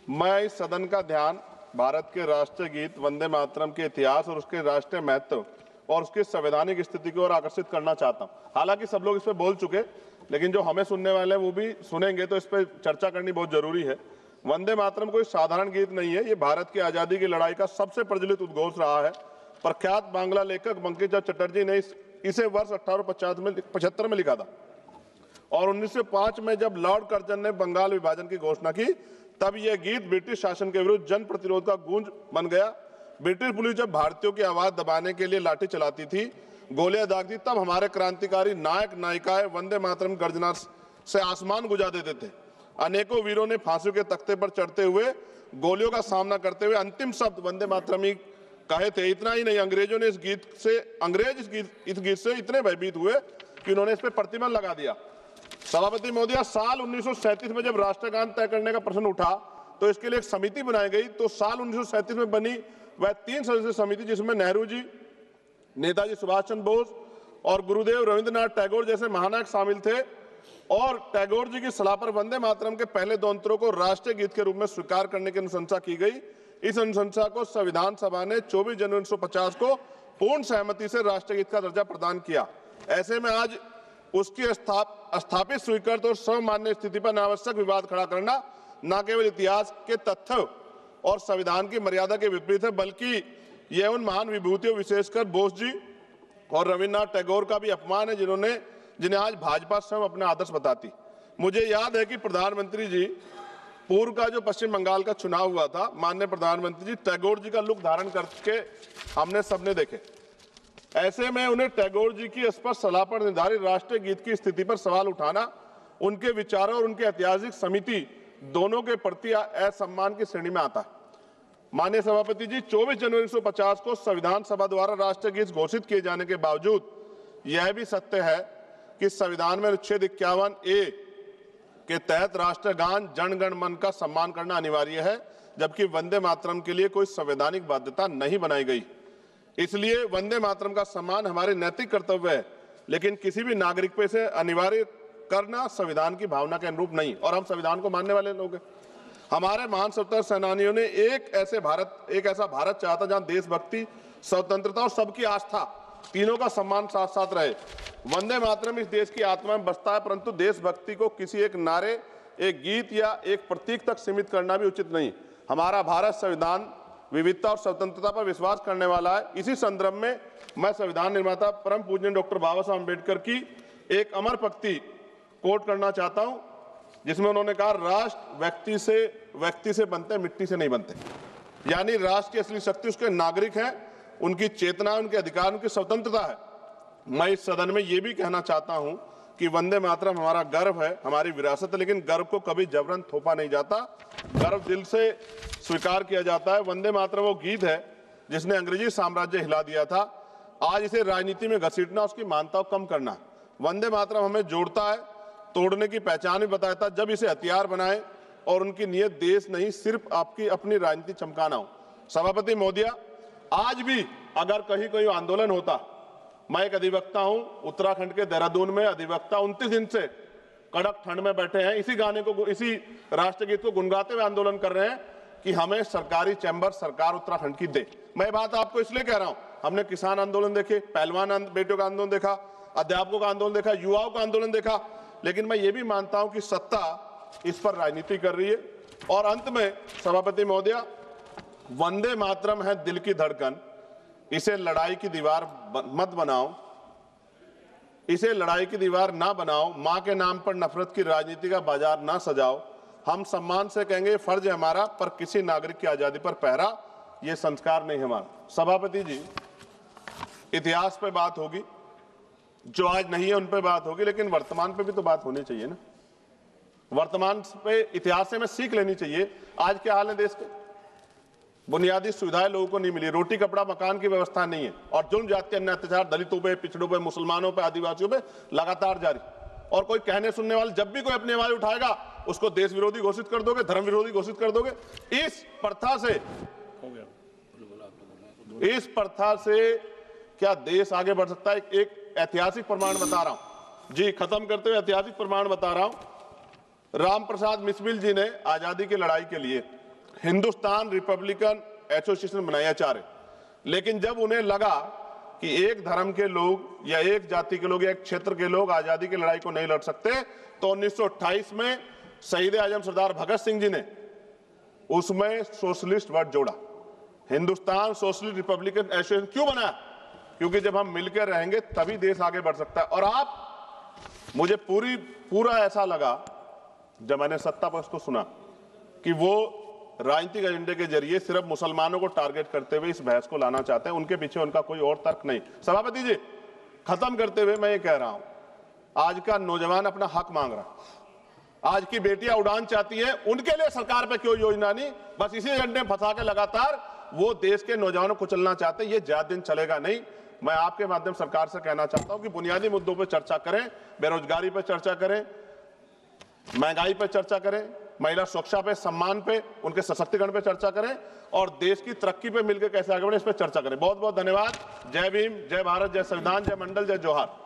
मैं इस सदन का ध्यान भारत के राष्ट्रीय गीत वंदे मातरम के इतिहास और उसके राष्ट्रीय महत्व और उसकी संवैधानिक स्थिति की ओर आकर्षित करना चाहता हूं। हालांकि सब लोग इस पर बोल चुके, लेकिन जो हमें सुनने वाले हैं वो भी सुनेंगे, तो इस पर चर्चा करनी बहुत जरूरी है। वंदे मातरम कोई साधारण गीत नहीं है, ये भारत की आजादी की लड़ाई का सबसे प्रचलित उद्घोष रहा है। प्रख्यात बांग्ला लेखक बंकिम चंद्र चटर्जी ने इसे वर्ष 1875 में लिखा था और 1905 में जब लॉर्ड कर्जन ने बंगाल विभाजन की घोषणा की, तब यह गीत ब्रिटिश शासन के विरुद्ध जन प्रतिरोध का गूंज बन गया। ब्रिटिश पुलिस जब भारतीयों की आवाज दबाने के लिए लाठी चलाती थी, गोलियां दागती, तब हमारे क्रांतिकारी नायक नायिकाएं वंदे मातरम गर्जना से आसमान गुजा देते थे। अनेकों वीरों ने फांसियों के तख्ते पर चढ़ते हुए गोलियों का सामना करते हुए अंतिम शब्द वंदे मातरम ही कहे थे। इतना ही नहीं, अंग्रेजों ने इस गीत से इतने भयभीत हुए कि उन्होंने इस पर प्रतिबंध लगा दिया। सभापति महोदय, साल 1937 में जब राष्ट्रगान तय करने का प्रश्न उठा तो इसके लिए एक समिति बनाई गई। तो साल 1937 में बनी वह 3 सदस्यीय समिति, जिसमें नेहरू जी, नेताजी सुभाष चंद्र बोस और गुरुदेव रविंद्रनाथ टैगोर जैसे महानायक शामिल थे। और टैगोर जी की सलाह पर वंदे मातरम के पहले 2 अंतरों को राष्ट्रीय गीत के रूप में स्वीकार करने की अनुशंसा की गई। इस अनुशंसा को संविधान सभा ने 24 जनवरी 1950 को पूर्ण सहमति से राष्ट्रीय गीत का दर्जा प्रदान किया। ऐसे में आज उसकी स्थापित, स्वीकृत और सर्वमान्य स्थिति पर अनावश्यक विवाद खड़ा करना न केवल इतिहास के तथ्य और संविधान की मर्यादा के विपरीत है, बल्कि यह उन महान विभूतियों, विशेषकर बोस जी और रविन्द्रनाथ टैगोर का भी अपमान है, जिन्हें आज भाजपा स्वयं अपना आदर्श बताती। मुझे याद है कि प्रधानमंत्री जी, पूर्व का जो पश्चिम बंगाल का चुनाव हुआ था, माननीय प्रधानमंत्री जी टैगोर जी का लुक धारण करके हमने सबने देखे। ऐसे में उन्हें टैगोर जी की स्पष्ट सलाह पर निर्धारित राष्ट्रीय गीत की स्थिति पर सवाल उठाना उनके विचारों और उनकी ऐतिहासिक समिति दोनों के प्रति असम्मान की श्रेणी में आता है। माननीय सभापति जी, 24 जनवरी 1950 को संविधान सभा द्वारा राष्ट्रीय गीत घोषित किए जाने के बावजूद यह भी सत्य है कि संविधान में अनुच्छेद 51A के तहत राष्ट्रगान जन गण मन का सम्मान करना अनिवार्य है, जबकि वंदे मातरम के लिए कोई संवैधानिक बाध्यता नहीं बनाई गई। इसलिए वंदे मातरम का सम्मान हमारे नैतिक कर्तव्य है, लेकिन किसी भी नागरिक पे से अनिवार्य करना संविधान की भावना के अनुरूप नहीं। और हम संविधान को मानने वाले लोग हैं। हमारे महान स्वतंत्रता सेनानियों ने एक ऐसा भारत चाहा था जहां देशभक्ति, स्वतंत्रता और सबकी आस्था तीनों का सम्मान साथ साथ रहे। वंदे मातरम इस देश की आत्मा में बसता है, परंतु देशभक्ति को किसी एक नारे, एक गीत या एक प्रतीक तक सीमित करना भी उचित नहीं। हमारा भारत संविधान, विविधता और स्वतंत्रता पर विश्वास करने वाला है। इसी संदर्भ में मैं संविधान निर्माता परम पूज्य डॉक्टर बाबा साहब अम्बेडकर की एक अमर पंक्ति कोट करना चाहता हूं, जिसमें उन्होंने कहा, राष्ट्र व्यक्ति से बनते, मिट्टी से नहीं बनते। यानी राष्ट्र की असली शक्ति उसके नागरिक हैं, उनकी चेतना, उनके अधिकार, उनकी स्वतंत्रता है। मैं इस सदन में यह भी कहना चाहता हूं कि वंदे मातरम हमारा गर्व है, हमारी विरासत है, लेकिन गर्व को कभी जबरन थोपा नहीं जाता, गर्व दिल से स्वीकार किया जाता है। वंदे मातरम वो गीत है जिसने अंग्रेजी साम्राज्य हिला दिया था। आज इसे राजनीति में घसीटना, उसकी मान्यता को कम करना। वंदे मातरम हमें जोड़ता है, तोड़ने की पहचान भी बताता है। जब इसे हथियार बनाए और उनकी नीयत देश नहीं, सिर्फ आपकी अपनी राजनीति चमकाना हो। सभापति महोदय, आज भी अगर कहीं कोई आंदोलन होता, मैं एक अधिवक्ता हूं, उत्तराखंड के देहरादून में अधिवक्ता 29 दिन से कड़क ठंड में बैठे हैं, इसी राष्ट्रगीत को गुनगुनाते हुए आंदोलन कर रहे हैं कि हमें सरकारी चैम्बर सरकार उत्तराखंड की दे। मैं बात आपको इसलिए कह रहा हूं, हमने किसान आंदोलन देखे, पहलवान बेटियों का आंदोलन देखा, अध्यापकों का आंदोलन देखा, युवाओं का आंदोलन देखा, लेकिन मैं ये भी मानता हूं कि सत्ता इस पर राजनीति कर रही है। और अंत में सभापति महोदय, वंदे मातरम है दिल की धड़कन, इसे लड़ाई की दीवार मत बनाओ, इसे लड़ाई की दीवार ना बनाओ, मां के नाम पर नफरत की राजनीति का बाजार ना सजाओ। हम सम्मान से कहेंगे, फर्ज है हमारा, पर किसी नागरिक की आजादी पर पहरा, यह संस्कार नहीं हमारा। सभापति जी, इतिहास पे बात होगी, जो आज नहीं है उन पे बात होगी, लेकिन वर्तमान पे भी तो बात होनी चाहिए ना। वर्तमान पे इतिहास से हमें सीख लेनी चाहिए। आज क्या हाल है देश के? बुनियादी सुविधाएं लोगों को नहीं मिली, रोटी कपड़ा मकान की व्यवस्था नहीं है, और जुल्म जाति अन्य अत्याचार दलितों पे, पिछड़ों पे, मुसलमानों पे, आदिवासियों पे लगातार जारी। और कोई कहने सुनने वाले जब भी कोई अपनी आवाज उठाएगा, उसको देश विरोधी घोषित कर दोगे, धर्म विरोधी घोषित कर दोगे। इस प्रथा से क्या देश आगे बढ़ सकता है? एक ऐतिहासिक प्रमाण बता रहा हूं जी, खत्म करते हुए ऐतिहासिक प्रमाण बता रहा हूं। राम प्रसाद मिसमिल जी ने आजादी की लड़ाई के लिए हिंदुस्तान रिपब्लिकन एसोसिएशन बनाया चाह रहे, लेकिन जब उन्हें लगा कि एक धर्म के लोग या एक जाति के लोग या एक क्षेत्र के लोग आजादी की लड़ाई को नहीं लड़ सकते, तो 1928 में शहीद आजम सरदार भगत सिंह जी ने उसमें सोशलिस्ट वर्ड जोड़ा। हिंदुस्तान सोशलिस्ट रिपब्लिकन एसोसिएशन क्यों बना? क्योंकि जब हम मिलकर रहेंगे तभी देश आगे बढ़ सकता है। और मुझे पूरा ऐसा लगा जब मैंने सत्ता पक्ष को सुना कि वो राजनीतिक एजेंडे के जरिए सिर्फ मुसलमानों को टारगेट करते हुए इस बहस को लाना चाहते हैं। उनके पीछे उनका कोई और तर्क नहीं। सभापति जी, खत्म करते हुए मैं ये कह रहा हूं, आज का नौजवान अपना हक मांग रहा है, आज की बेटियां उड़ान चाहती है, उनके लिए सरकार पे क्यों योजना नहीं? बस इसी एजेंडे में फंसा के लगातार वो देश के नौजवानों को चलना चाहते हैं। ये ज्यादा दिन चलेगा नहीं। मैं आपके माध्यम सरकार से कहना चाहता हूं कि बुनियादी मुद्दों पर चर्चा करें, बेरोजगारी पर चर्चा करें, महंगाई पर चर्चा करें, महिला सुरक्षा पे, सम्मान पे, उनके सशक्तिकरण पे चर्चा करें और देश की तरक्की पे मिलकर कैसे आगे बढ़े इस पर चर्चा करें। बहुत बहुत धन्यवाद। जय भीम, जय भारत, जय संविधान, जय मंडल, जय जोहार।